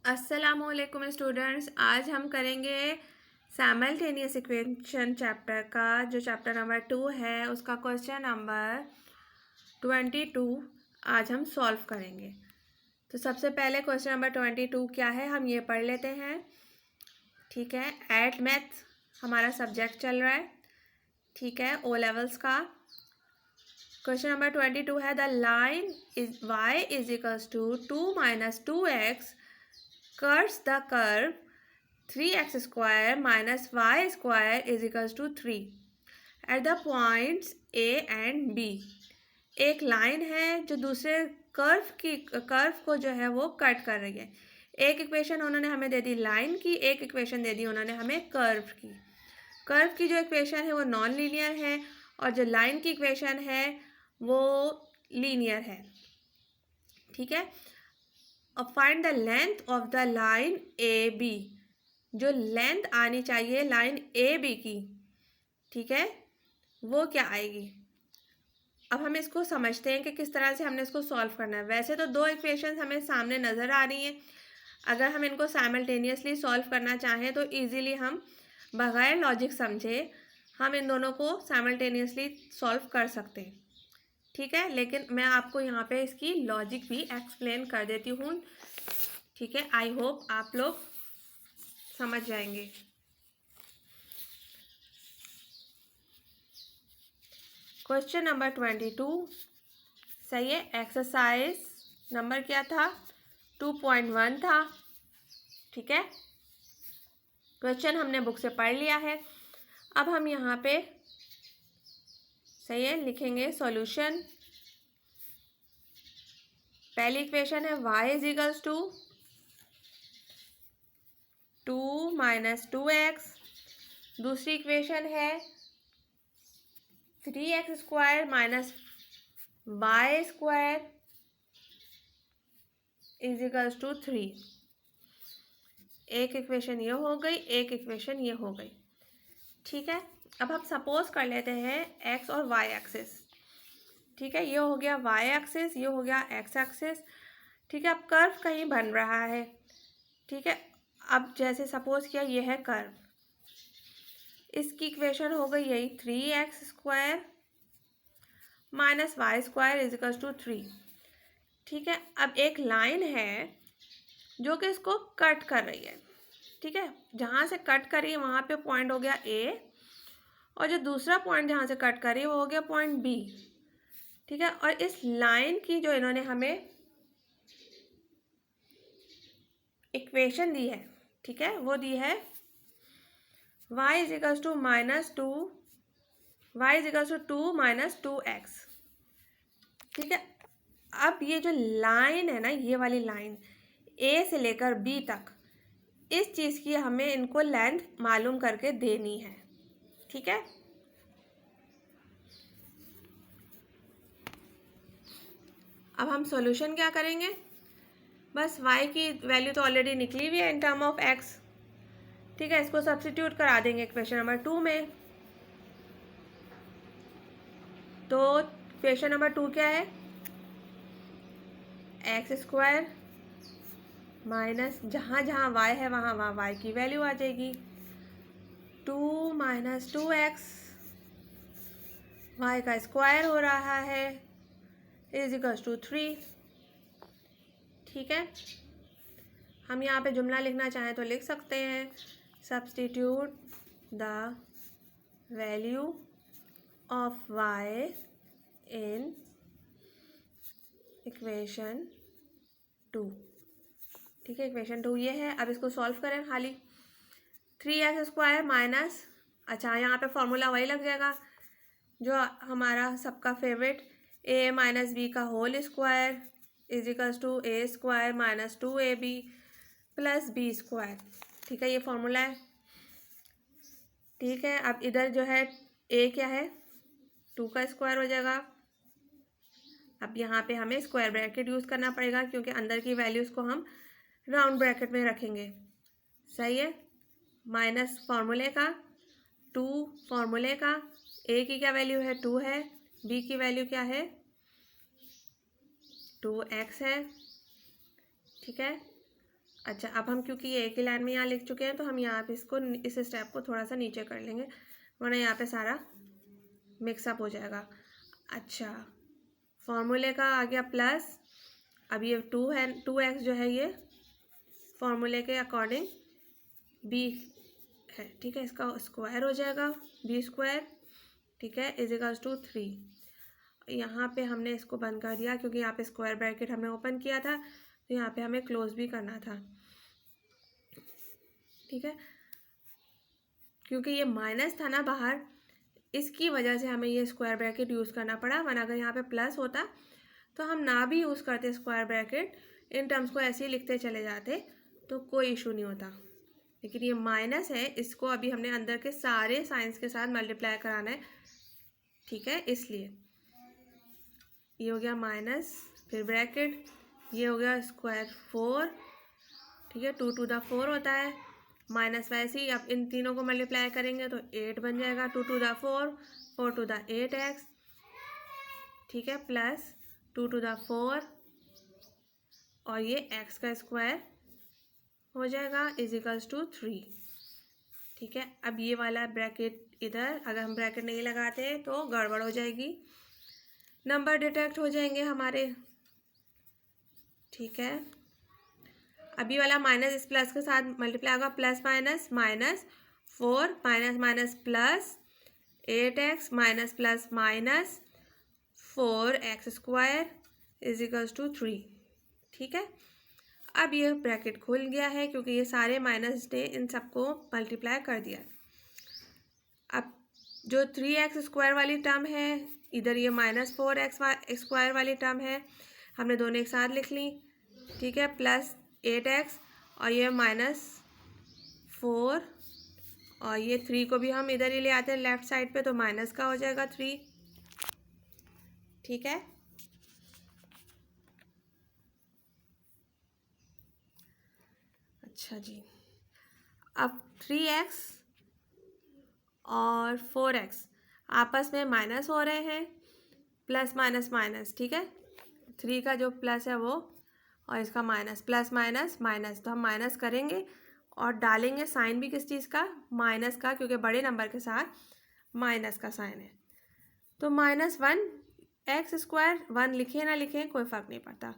अस्सलामुअलैकुम स्टूडेंट्स, आज हम करेंगे साइमल्टेनियस इक्वेशन चैप्टर का जो चैप्टर नंबर 2 है उसका क्वेश्चन नंबर 22 आज हम सॉल्व करेंगे। तो सबसे पहले क्वेश्चन नंबर 22 क्या है हम ये पढ़ लेते हैं। ठीक है, एट मैथ हमारा सब्जेक्ट चल रहा है। ठीक है, ओ लेवल्स का। क्वेश्चन नंबर 22 है the line is y is equals to 2 minus 2x curves the curve 3x square minus y square is equals to 3 at the points A and B। एक line है जो दूसरे curve को जो है वो कट कर रही है। एक इक्वेशन उन्होंने हमें दे दी लाइन की, एक इक्वेशन दे दी उन्होंने हमें कर्व की। कर्व की जो इक्वेशन है वो नॉन लीनियर है और जो लाइन की इक्वेशन है वो लीनियर है। ठीक है, अब find the length of the line A B. जो लेंथ आनी चाहिए लाइन ए बी की, ठीक है, वो क्या आएगी। अब हम इसको समझते हैं कि किस तरह से हमने इसको सॉल्व करना है। वैसे तो दो इक्वेशंस हमें सामने नज़र आ रही हैं, अगर हम इनको साइमल्टेनियसली सॉल्व करना चाहें तो इजीली हम बगैर लॉजिक समझे हम इन दोनों को साइमल्टेनियसली सॉल्व कर सकते हैं। ठीक है, लेकिन मैं आपको यहाँ पे इसकी लॉजिक भी एक्सप्लेन कर देती हूँ। ठीक है, आई होप आप लोग समझ जाएंगे। क्वेश्चन नंबर 22 सही है। एक्सरसाइज नंबर क्या था, 2.1 था। ठीक है, क्वेश्चन हमने बुक से पढ़ लिया है। अब हम यहाँ पे सही है लिखेंगे सॉल्यूशन। पहली इक्वेशन है y is equals to 2 minus 2x। दूसरी इक्वेशन है 3x square minus y square is equals to 3। एक इक्वेशन ये हो गई, एक इक्वेशन ये हो गई। ठीक है, अब हम सपोज कर लेते हैं x और y एक्सिस। ठीक है, ये हो गया y एक्सिस, ये हो गया x एक्सिस। ठीक है, अब कर्व कहीं बन रहा है। ठीक है, अब जैसे सपोज किया ये है कर्व, इसकी इक्वेशन हो गई यही 3x square minus y square is equals to 3। ठीक है, अब एक लाइन है जो कि इसको कट कर रही है। ठीक है, जहाँ से कट कर रही है वहाँ पे पॉइंट हो गया A और जो दूसरा पॉइंट जहाँ से कट कर रही है वो हो गया पॉइंट B। ठीक है, और इस लाइन की जो इन्होंने हमें इक्वेशन दी है, ठीक है, वो दी है y is equals to minus 2 y is equals to 2 minus 2x। ठीक है, अब ये जो लाइन है ना, ये वाली लाइन A से लेकर B तक, इस चीज़ की हमें इनको लेंथ मालूम करके देनी है। ठीक है, अब हम सॉल्यूशन क्या करेंगे, बस y की वैल्यू तो ऑलरेडी निकली हुई है इन टर्म ऑफ x। ठीक है, इसको सब्स्टिट्यूट करा देंगे क्वेश्चन नंबर 2 में। तो क्वेश्चन नंबर 2 क्या है, एक्स स्क्वायर माइनस जहाँ जहाँ y है वहाँ वहाँ y की वैल्यू आ जाएगी 2 माइनस 2x, y का स्क्वायर हो रहा है इज इक्वल्स टू 3। ठीक है, हम यहाँ पे जुमला लिखना चाहें तो लिख सकते हैं, substitute the value of y in equation 2। ठीक है, इक्वेशन 2 ये है। अब इसको सॉल्व करें खाली 3x स्क्वायर माइनस, अच्छा यहाँ पे फॉर्मूला वही लग जाएगा जो हमारा सबका फेवरेट, a माइनस बी का whole square is equals to a square minus 2ab plus b square. ठीक है, ये फॉर्मूला है। ठीक है, अब इधर जो है a क्या है 2 का स्क्वायर हो जाएगा। अब यहाँ पे हमें स्क्वायर ब्रैकेट यूज़ करना पड़ेगा क्योंकि अंदर की वैल्यूज़ को हम राउंड ब्रैकेट में रखेंगे। सही है, माइनस फॉर्मूले का 2, फॉर्मूले का a की क्या वैल्यू है 2 है, b की वैल्यू क्या है 2x है। ठीक है, अच्छा, अब हम क्योंकि ये एक ही लाइन में यहाँ लिख चुके हैं तो हम यहाँ पे इसको इस स्टेप को थोड़ा सा नीचे कर लेंगे, वरना यहाँ पे सारा मिक्सअप हो जाएगा। अच्छा, फॉर्मूले का आ गया प्लस, अब ये 2 है, 2x जो है ये फॉर्मूले के अकॉर्डिंग b है, ठीक है, इसका स्क्वायर हो जाएगा b स्क्वायर, ठीक है, इजिकल्स टू 3। यहाँ पे हमने इसको बंद कर दिया क्योंकि यहाँ पे स्क्वायर ब्रैकेट हमने ओपन किया था, तो यहाँ पे हमें क्लोज भी करना था, ठीक है, क्योंकि ये माइनस था ना बाहर, इसकी वजह से हमें ये स्क्वायर ब्रैकेट यूज़ करना पड़ा, वरना अगर यहाँ पे प्लस होता तो हम ना भी यूज़ करते स्क्वायर ब्रैकेट, इन टर्म्स को ऐसे ही लिखते चले जाते तो कोई इशू नहीं होता। लेकिन ये माइनस है, इसको अभी हमने अंदर के सारे साइंस के साथ मल्टीप्लाई कराना है, ठीक है, इसलिए ये हो गया माइनस, फिर ब्रैकेट, ये हो गया स्क्वायर 4, ठीक है, 2 टू द 4 होता है, माइनस वैसे ही अब इन तीनों को मल्टीप्लाई करेंगे तो 8 बन जाएगा, 2 to the 4, 4 to the 8x, ठीक है, प्लस 2 टू द 4 और ये x का स्क्वायर हो जाएगा इजिकल्स टू 3, ठीक है। अब ये वाला ब्रैकेट इधर, अगर हम ब्रैकेट नहीं लगाते तो गड़बड़ हो जाएगी, नंबर डिटेक्ट हो जाएंगे हमारे, ठीक है। अभी वाला माइनस इस प्लस के साथ मल्टीप्लाई होगा, plus minus minus 4 minus minus plus 8x minus plus minus 4x square equals to 3, ठीक है। अब ये ब्रैकेट खुल गया है क्योंकि ये सारे माइनस ने इन सबको मल्टीप्लाई कर दिया। अब जो 3x स्क्वायर वाली टर्म है, इधर ये माइनस 4x स्क्वायर वाली टर्म है, हमने दोनों एक साथ लिख ली, ठीक है, प्लस 8x और ये माइनस 4 और ये 3 को भी हम इधर ही ले आते हैं लेफ्ट साइड पे, तो माइनस का हो जाएगा 3, ठीक है। अच्छा जी, अब 3x और 4x आपस में माइनस हो रहे हैं, प्लस माइनस माइनस, ठीक है, 3 का जो प्लस है वो और इसका माइनस, प्लस माइनस माइनस, तो हम माइनस करेंगे और डालेंगे साइन भी किस चीज़ का, माइनस का, क्योंकि बड़े नंबर के साथ माइनस का साइन है, तो -1 x स्क्वायर, 1 लिखें ना लिखें कोई फ़र्क नहीं पड़ता,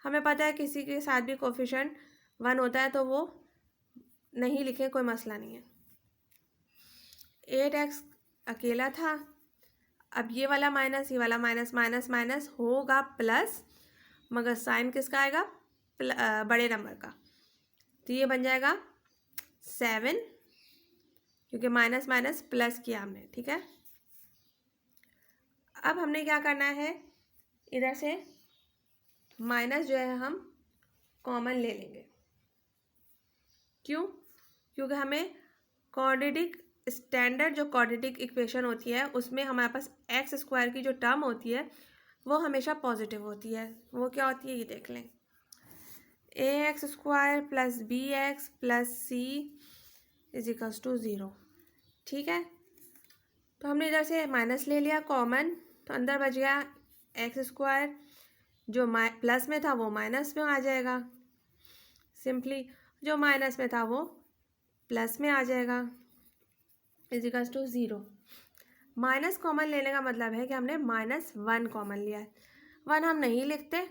हमें पता है किसी के साथ भी कोफिशिएंट 1 होता है तो वो नहीं लिखे कोई मसला नहीं है। 8x अकेला था, अब ये वाला माइनस, ये वाला माइनस, माइनस माइनस होगा प्लस, मगर साइन किसका आएगा, बड़े नंबर का, तो ये बन जाएगा 7, क्योंकि माइनस माइनस प्लस किया हमने, ठीक है। अब हमने क्या करना है, इधर से माइनस जो है हम कॉमन ले लेंगे, क्यों, क्योंकि हमें क्वाड्रेटिक स्टैंडर्ड जो क्वाड्रेटिक इक्वेशन होती है उसमें हमारे पास एक्स स्क्वायर की जो टर्म होती है वो हमेशा पॉजिटिव होती है, वो क्या होती है ये देख लें, ax square plus b x plus c equals to 0, ठीक है। तो हमने इधर से माइनस ले लिया कॉमन, तो अंदर बच गया एक्स स्क्वायर, जो प्लस में था वो माइनस में आ जाएगा, सिंपली जो माइनस में था वो प्लस में आ जाएगा, इजिकल्स टू 0। माइनस कॉमन लेने का मतलब है कि हमने -1 कॉमन लिया है, 1 हम नहीं लिखते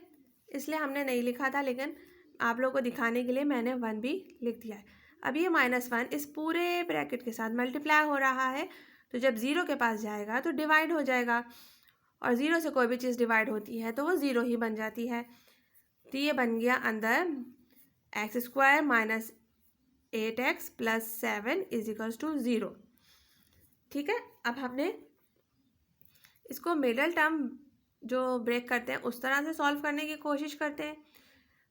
इसलिए हमने नहीं लिखा था, लेकिन आप लोगों को दिखाने के लिए मैंने 1 भी लिख दिया है। अब ये -1 इस पूरे ब्रैकेट के साथ मल्टीप्लाई हो रहा है, तो जब 0 के पास जाएगा तो डिवाइड हो जाएगा, और 0 से कोई भी चीज़ डिवाइड होती है तो वो 0 ही बन जाती है, तो ये बन गया अंदर x square minus 8x plus 7 equals to 0, ठीक है। अब हमने इसको मिडल टर्म जो ब्रेक करते हैं उस तरह से सॉल्व करने की कोशिश करते हैं,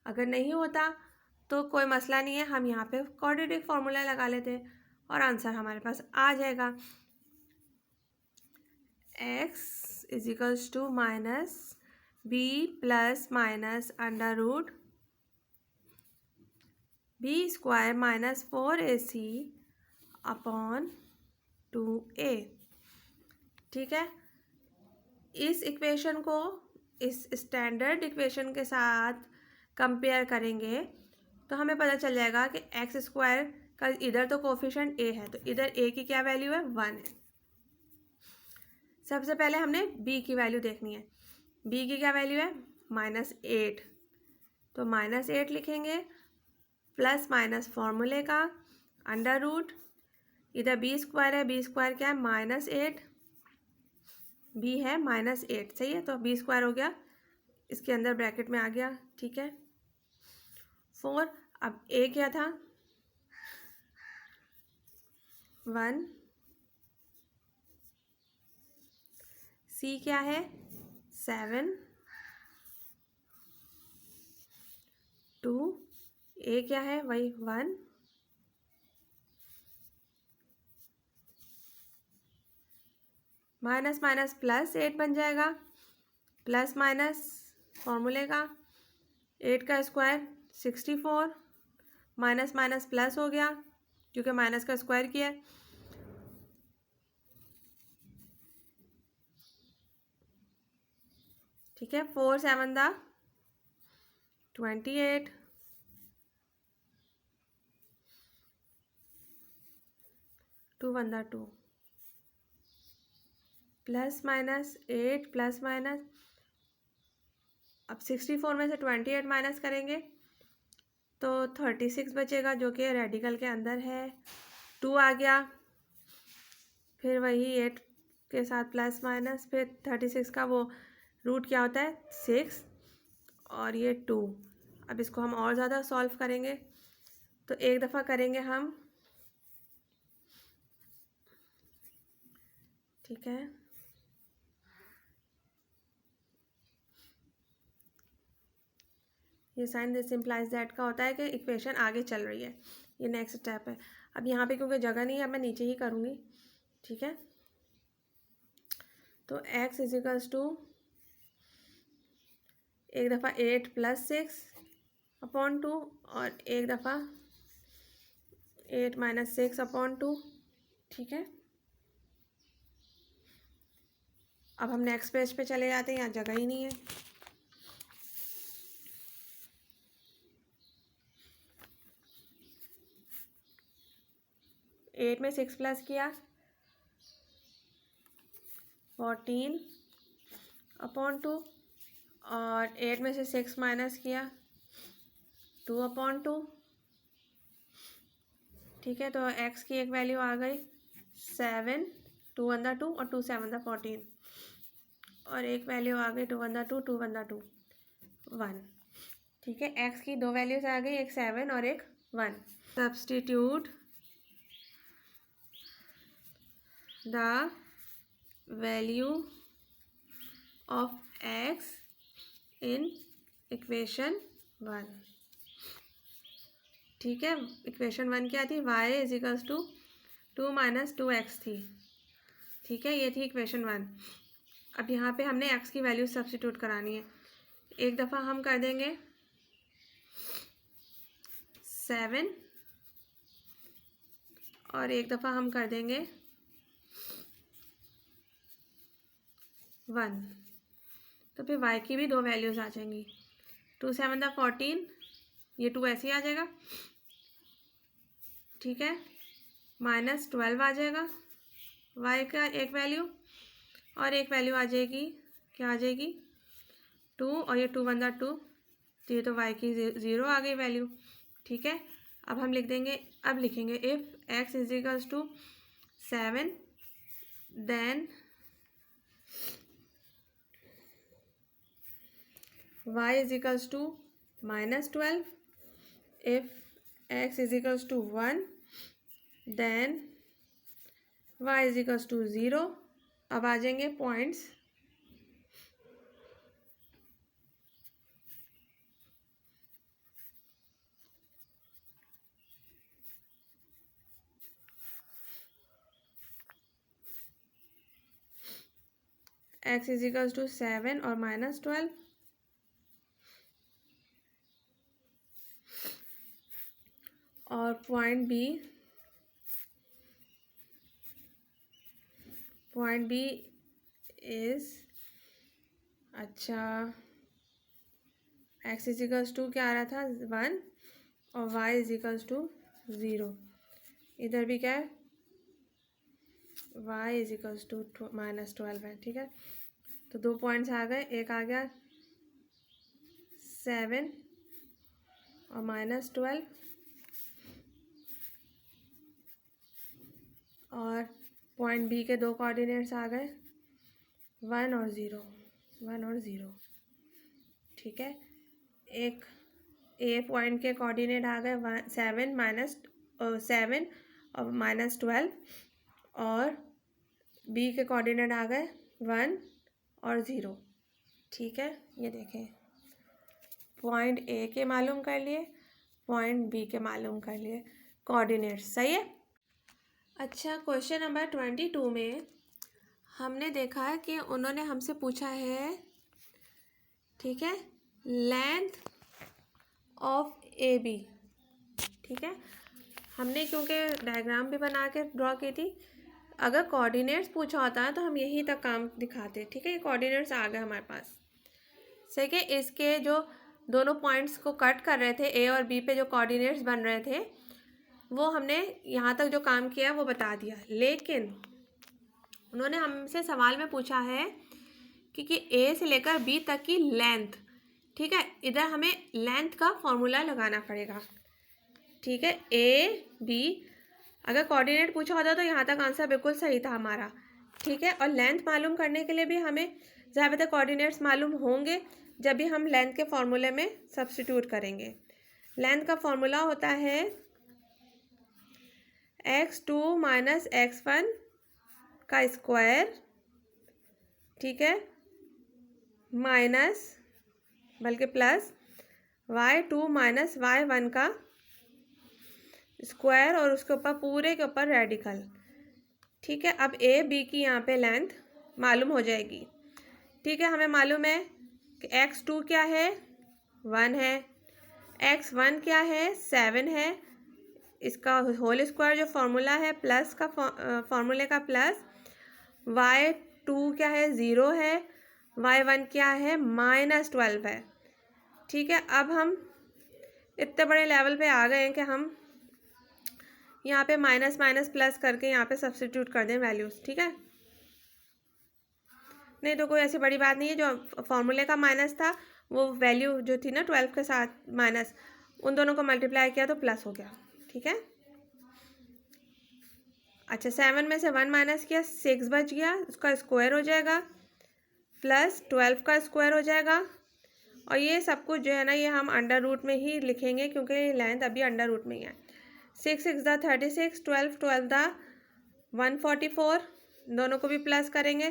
अगर नहीं होता तो कोई मसला नहीं है, हम यहाँ पे क्वाड्रेटिक फार्मूला लगा लेते हैं और आंसर हमारे पास आ जाएगा, x equals to minus b plus minus under root b square minus 4ac upon 2a, ठीक है। इस इक्वेशन को इस स्टैंडर्ड इक्वेशन के साथ कंपेयर करेंगे तो हमें पता चल जाएगा कि एक्स स्क्वायर का इधर तो कोफिशिएंट ए है, तो इधर ए की क्या वैल्यू है, 1 है। सबसे पहले हमने बी की वैल्यू देखनी है। बी की क्या वैल्यू है, -8, तो -8 लिखेंगे, प्लस माइनस फॉर्मूले का अंडर रूट, इधर बी स्क्वायर है, बी स्क्वायर क्या है, -8, बी है -8, सही है, तो बी स्क्वायर हो गया, इसके अंदर ब्रैकेट में आ गया, ठीक है। 4, अब ए क्या था, 1, सी क्या है, 7, 2, ए क्या है, वही 1, माइनस माइनस प्लस 8 बन जाएगा, प्लस माइनस फॉर्मूले का 8 का स्क्वायर 64, माइनस माइनस प्लस हो गया क्योंकि माइनस का स्क्वायर किया है, ठीक है। 4 7 28, 2 1 2, प्लस माइनस 8 प्लस माइनस, अब 64 में से 28 माइनस करेंगे तो 36 बचेगा जो कि रेडिकल के अंदर है, 2 आ गया, फिर वही 8 के साथ प्लस माइनस, फिर 36 का वो रूट क्या होता है 6 और ये 2। अब इसको हम और ज़्यादा सॉल्व करेंगे, तो एक दफ़ा करेंगे हम, ठीक है। ये साइन दिस इम्प्लाइज दैट का होता है कि इक्वेशन आगे चल रही है, ये नेक्स्ट स्टेप है। अब यहाँ पे क्योंकि जगह नहीं है, मैं नीचे ही करूँगी, ठीक है। तो x इजिकल्स टू एक दफ़ा 8 + 6 अपॉन 2 और एक दफ़ा 8 - 6 अपॉन 2, ठीक है। अब हम नेक्स्ट पेज पे चले जाते हैं, यहाँ जगह ही नहीं है। एट में 6 प्लस किया 14 अपॉन 2 और 8 में से 6 माइनस किया 2 अपॉन 2, ठीक है। तो x की एक वैल्यू आ गई 7, 2 1 2 और 2 7 14, और एक वैल्यू आ गई 2 1 2 2 1 2 1, ठीक है। x की दो वैल्यूज आ गई, एक 7 और एक 1। Substitute the value of x in equation 1, ठीक है। इक्वेशन 1 क्या थी, y इजिकल्स टू 2 - 2x थी, ठीक है, ये थी इक्वेशन 1। अब यहाँ पे हमने x की वैल्यू सब्स्टिट्यूट करानी है। एक दफ़ा हम कर देंगे 7 और एक दफ़ा हम कर देंगे 1, तो फिर y की भी दो वैल्यूज़ आ जाएंगी, 2 7 14, ये 2 ऐसे ही आ जाएगा, ठीक है, -12 आ जाएगा y का एक वैल्यू, और एक वैल्यू आ जाएगी, क्या आ जाएगी 2, और ये 2 1 2, तो ये तो y की 0 आ गई वैल्यू, ठीक है। अब हम लिख देंगे, अब लिखेंगे if x equals to 7 then y equals to -12, if x equals to 1 then y equals to 0। अब आ जाएंगे पॉइंट्स, x इजिकल्स टू 7 और -12, और पॉइंट बी इज, अच्छा x इजिकल्स टू क्या आ रहा था 1 और y इज इक्वल्स टू 0। इधर भी क्या है, y इज इक्वल्स टू -12 है। ठीक है, तो 2 पॉइंट्स आ गए, एक आ गया 7 और -12, और पॉइंट बी के 2 कोऑर्डिनेट्स आ गए 1 और 0, 1 और 0। ठीक है, एक ए पॉइंट के कोऑर्डिनेट आ गए 7 और -12, और बी के कोऑर्डिनेट आ गए 1 और 0। ठीक है, ये देखें, पॉइंट ए के मालूम कर लिए, पॉइंट बी के मालूम कर लिए कोऑर्डिनेट्स। सही है। अच्छा, क्वेश्चन नंबर 22 में हमने देखा है कि उन्होंने हमसे पूछा है, ठीक है, लेंथ ऑफ ए बी। ठीक है, हमने क्योंकि डायग्राम भी बना के ड्रॉ की थी, अगर कोऑर्डिनेट्स पूछा होता है तो हम यहीं तक काम दिखाते। ठीक है, ये कोऑर्डिनेट्स आ गए हमारे पास। सही है, इसके जो दोनों पॉइंट्स को कट कर रहे थे, ए और बी पे जो कोऑर्डिनेट्स बन रहे थे, वो हमने यहाँ तक जो काम किया वो बता दिया। लेकिन उन्होंने हमसे सवाल में पूछा है कि ए से लेकर बी तक की लेंथ। ठीक है, इधर हमें लेंथ का फॉर्मूला लगाना पड़ेगा। ठीक है, ए बी, अगर कोऑर्डिनेट पूछा होता तो यहाँ तक आंसर बिल्कुल सही था हमारा। ठीक है, और लेंथ मालूम करने के लिए भी हमें ज़्यादातर कोऑर्डिनेट्स मालूम होंगे जब भी हम लेंथ के फॉर्मूले में सब्स्टिट्यूट करेंगे। लेंथ का फॉर्मूला होता है x2 - x1 का स्क्वायर, ठीक है, माइनस बल्कि प्लस y2 - y1 का स्क्वायर, और उसके ऊपर पूरे के ऊपर रेडिकल। ठीक है, अब ए बी की यहाँ पे लेंथ मालूम हो जाएगी। ठीक है, हमें मालूम है कि x2 क्या है, 1 है, x1 क्या है, 7 है, इसका होल स्क्वायर जो फॉर्मूला है प्लस का फॉर्मूले का प्लस, y2 क्या है, 0 है, y1 क्या है, -12 है। ठीक है, अब हम इतने बड़े लेवल पे आ गए हैं कि हम यहाँ पे माइनस माइनस प्लस करके यहाँ पे सब्स्टिट्यूट कर दें वैल्यूज़। ठीक है, नहीं तो कोई ऐसी बड़ी बात नहीं है। जो फॉर्मूले का माइनस था वो वैल्यू जो थी ना 12 के साथ माइनस, उन दोनों को मल्टीप्लाई किया तो प्लस हो गया। ठीक है, अच्छा, 7 में से 1 माइनस किया, 6 बच गया, उसका स्क्वायर हो जाएगा, प्लस 12 का स्क्वायर हो जाएगा, और ये सब कुछ जो है ना ये हम अंडर रूट में ही लिखेंगे क्योंकि लेंथ अभी अंडर रूट में ही है। 6 6 दा 36, 12 12 दा 144, दोनों को भी प्लस करेंगे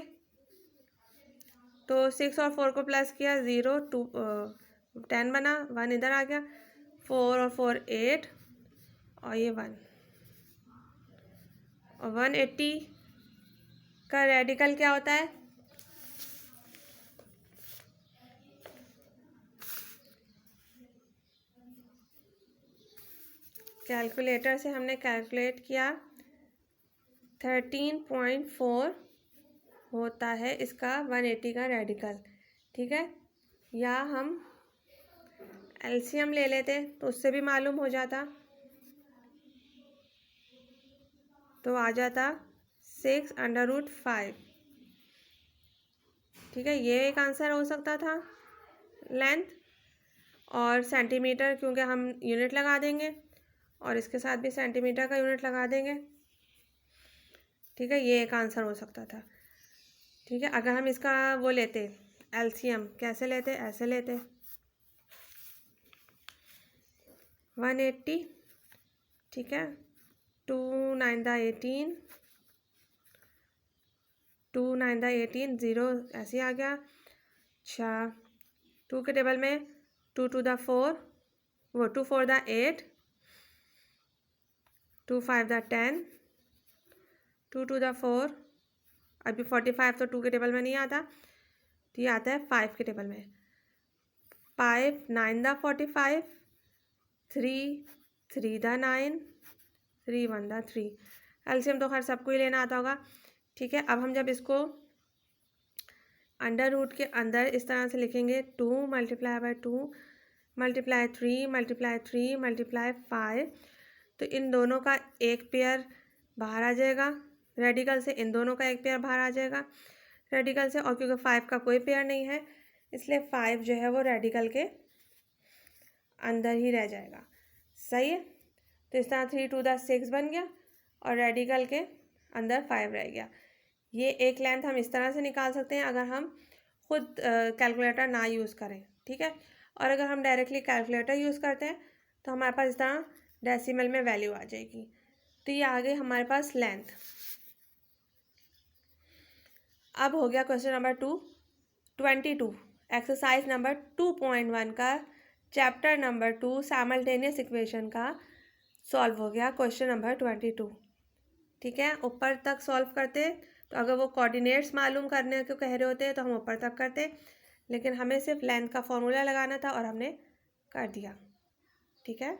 तो 6 और 4 को प्लस किया 0 2 10 बना, 1 इधर आ गया, 4 और 4 8, और ये 1, और 180 का रेडिकल क्या होता है, कैलकुलेटर से हमने कैलकुलेट किया 13.4 होता है इसका 180 का रेडिकल। ठीक है, या हम एलसीएम ले लेते तो उससे भी मालूम हो जाता, तो आ जाता 6√5। ठीक है, ये एक आंसर हो सकता था लेंथ, और सेंटीमीटर क्योंकि हम यूनिट लगा देंगे, और इसके साथ भी सेंटीमीटर का यूनिट लगा देंगे। ठीक है, ये एक आंसर हो सकता था। ठीक है, अगर हम इसका वो लेते एलसीएम, कैसे लेते, ऐसे लेते 180, ठीक है, 2 9 दा 18, 2 9 दा 18, 0 ऐसे आ गया। अच्छा, 2 के टेबल में 2 2 दा 4, वो 2 4 दा 8, 2 5 दा 10, 2 2 दा 4, अभी 45 तो 2 के टेबल में नहीं आता, तो ये आता है 5 के टेबल में। 5 9 दा 45, 3 3 दा 9, 3 1 दा 3। एलसीएम तो खैर सबको ही लेना आता होगा। ठीक है, अब हम जब इसको अंडर रूट के अंदर इस तरह से लिखेंगे 2 × 2 मल्टीप्लाई 3 मल्टीप्लाई 3 मल्टीप्लाई 5, तो इन दोनों का एक पेयर बाहर आ जाएगा रेडिकल से, इन दोनों का एक पेयर बाहर आ जाएगा रेडिकल से, और क्योंकि 5 का कोई पेयर नहीं है इसलिए 5 जो है वो रेडिकल के अंदर ही रह जाएगा। सही है, तो इस तरह 3 2 6 बन गया और रेडिकल के अंदर 5 रह गया। ये एक लेंथ हम इस तरह से निकाल सकते हैं अगर हम खुद कैलकुलेटर ना यूज़ करें, ठीक है। और अगर हम डायरेक्टली कैलकुलेटर यूज़ करते हैं तो हमारे पास इस तरह डेसिमल में वैल्यू आ जाएगी। तो ये आ गई हमारे पास लेंथ। अब हो गया क्वेश्चन नंबर 22, एक्सरसाइज नंबर 2.1 का चैप्टर नंबर 2 साइमल्टेनियस इक्वेशन का सॉल्व हो गया क्वेश्चन नंबर 22। ठीक है, ऊपर तक सॉल्व करते, तो अगर वो कोऑर्डिनेट्स मालूम करने को कह रहे होते तो हम ऊपर तक करते, लेकिन हमें सिर्फ लेंथ का फॉर्मूला लगाना था और हमने कर दिया। ठीक है।